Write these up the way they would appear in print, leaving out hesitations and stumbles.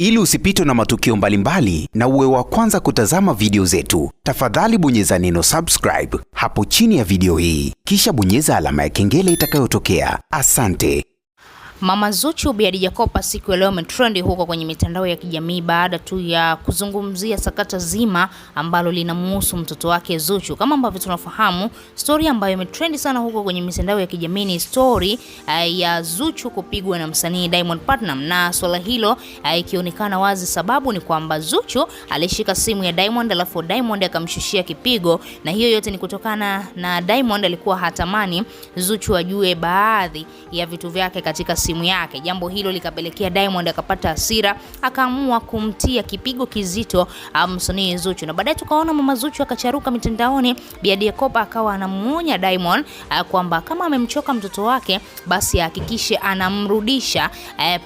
Ili usipitwe na matukio mbalimbali na uwe wa kwanza kutazama video zetu, tafadhali bonyeza neno subscribe hapo chini ya video hii, kisha bonyeza alama ya kengele itakayotokea. Asante. Mama Zuchu Bi Khadija Kopa siku ya leo ametrend huko kwenye mitandao ya kijamii baada tu ya kuzungumzia sakata zima ambalo linamhusu mtoto wake Zuchu. Kama ambavyo tunafahamu, story ambayo imetrend sana huko kwenye mitandao ya kijamii ni story ya Zuchu kupigwa na msanii Diamond Platnumz, na swala hilo ikionekana wazi sababu ni kwamba Zuchu alishika simu ya Diamond alafu Diamond akamshushia kipigo, na hiyo yote ni kutokana na Diamond alikuwa hatamani Zuchu ajue baadhi ya vitu vyake katika simu yake. Jambo hilo likapelekea Diamond akapata hasira, akaamua kumtia kipigo kizito msanii Zuchu, na baadaye tukaona mama Zuchu akacharuka mitandaoni. Bi Khadija Kopa akawa anamuonya Diamond kwamba kama amemchoka mtoto wake basi hakikishe anamrudisha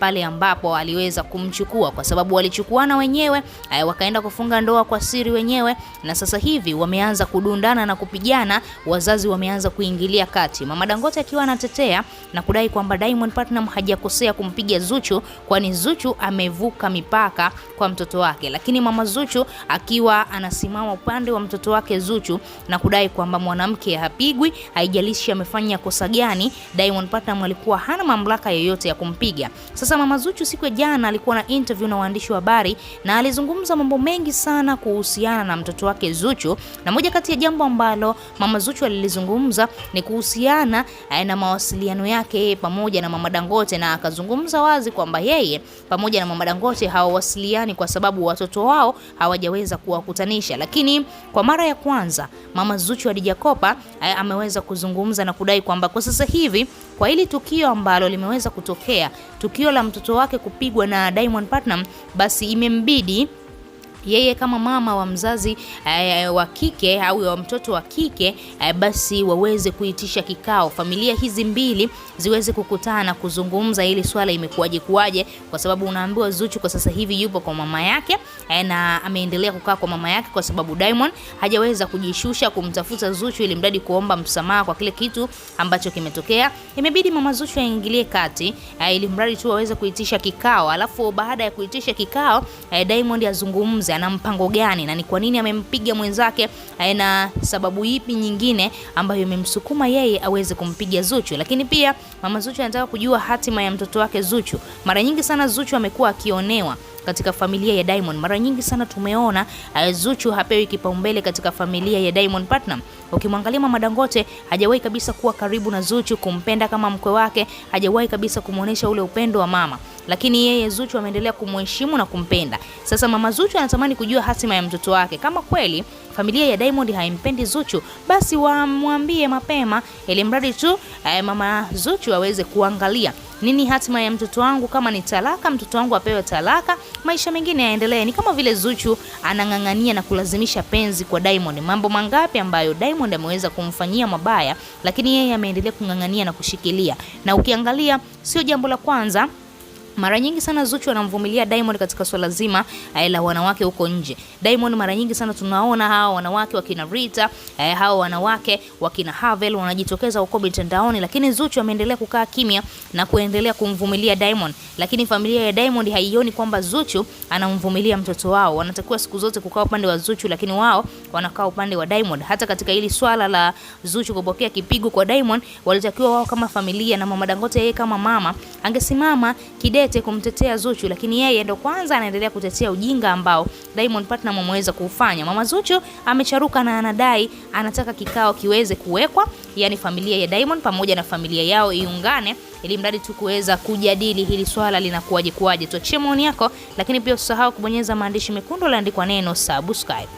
pale ambapo aliweza kumchukua, kwa sababu walichukuana wenyewe, wakaenda kufunga ndoa kwa siri wenyewe, na sasa hivi wameanza kudundana na kupigana. Wazazi wameanza kuingilia kati, Mama Dangote akiwa anatetea na kudai kwamba Diamond Platnumz hajakosea kumpiga Zuchu, kwani Zuchu amevuka mipaka kwa mtoto wake, lakini mama Zuchu akiwa anasimama upande wa mtoto wake Zuchu na kudai kwamba mwanamke hapigwi, haijalishi amefanya kosa gani. Diamond Platnumz alikuwa hana mamlaka yoyote ya kumpiga. Sasa mama Zuchu siku ya jana alikuwa na interview na waandishi wa habari na alizungumza mambo mengi sana kuhusiana na mtoto wake Zuchu, na moja kati ya jambo ambalo mama Zuchu alilizungumza ni kuhusiana na mawasiliano yake pamoja na mama Dangote, na akazungumza wazi kwamba yeye pamoja na mama Dangote hawasiliani kwa sababu watoto wao hawajaweza kuwakutanisha. Lakini kwa mara ya kwanza mama Zuchu Khadija Kopa ameweza kuzungumza na kudai kwamba kwa sasa hivi kwa hili tukio ambalo limeweza kutokea, tukio la mtoto wake kupigwa na Diamond Platnumz, basi imembidi yeye kama mama wa mzazi wa kike au wa mtoto wa kike basi waweze kuitisha kikao, familia hizi mbili ziweze kukutana kuzungumza ili swala imekuaje, kwa sababu unaambiwa Zuchu kwa sasa hivi yupo kwa mama yake na ameendelea kukaa kwa mama yake kwa sababu Diamond hajaweza kujishusha kumtafuta Zuchu ili mradi kuomba msamaha kwa kile kitu ambacho kimetokea. Imebidi mama Zuchu aingilie kati ili mradi tu waweze kuitisha kikao, alafu baada ya kuitisha kikao Diamond azungumze ana mpango gani na ni kwa nini amempiga mwenzake na sababu ipi nyingine ambayo imemsukuma yeye aweze kumpiga Zuchu. Lakini pia mama Zuchu anataka kujua hatima ya mtoto wake Zuchu. Mara nyingi sana Zuchu amekuwa akionewa katika familia ya Diamond. Mara nyingi sana tumeona Zuchu hapewi kipaumbele katika familia ya Diamond Platnumz. Ukimwangalia mama Dangote hajawahi kabisa kuwa karibu na Zuchu, kumpenda kama mkwe wake, hajawahi kabisa kumuonesha ule upendo wa mama, lakini yeye Zuchu ameendelea kumheshimu na kumpenda. Sasa mama Zuchu anatamani kujua hatima ya mtoto wake. Kama kweli familia ya Diamond haimpendi Zuchu, basi wamwambie mapema ili mradi tu mama Zuchu aweze kuangalia nini hatima ya mtoto wangu. Kama ni talaka, mtoto wangu apewe talaka, maisha mengine yaendelee. Ni kama vile Zuchu anang'ang'ania na kulazimisha penzi kwa Diamond. Mambo mangapi ambayo Diamond ameweza kumfanyia mabaya, lakini yeye ameendelea kung'ang'ania na kushikilia. Na ukiangalia sio jambo la kwanza, mara nyingi sana Zuchu anamvumilia Diamond katika swala zima la wanawake huko nje. Diamond mara nyingi sana tunaona hao wanawake wakina Rita, hao wanawake wakina Havel wanajitokeza huko mitandaoni, lakini Zuchu ameendelea kukaa kimya na kuendelea kumvumilia Diamond. Lakini familia ya Diamond haioni kwamba Zuchu anamvumilia mtoto wao. Wanatakiwa siku zote kukaa upande wa Zuchu, lakini wao wanakaa upande wa Diamond. Hata katika hili swala la Zuchu kupokea kipigo kwa Diamond, walitakiwa wao kama familia na mama Dangote yeye kama mama angesimama kumtetea Zuchu, lakini yeye ndo kwanza anaendelea kutetea ujinga ambao Diamond Platnumz ameweza kufanya. Mama Zuchu amecharuka na anadai anataka kikao kiweze kuwekwa, yani familia ya Diamond pamoja na familia yao iungane ili mradi tu kuweza kujadili hili swala linakuaje. Tuachie maoni yako, lakini pia usisahau kubonyeza maandishi mekundu yaliyoandikwa neno subscribe.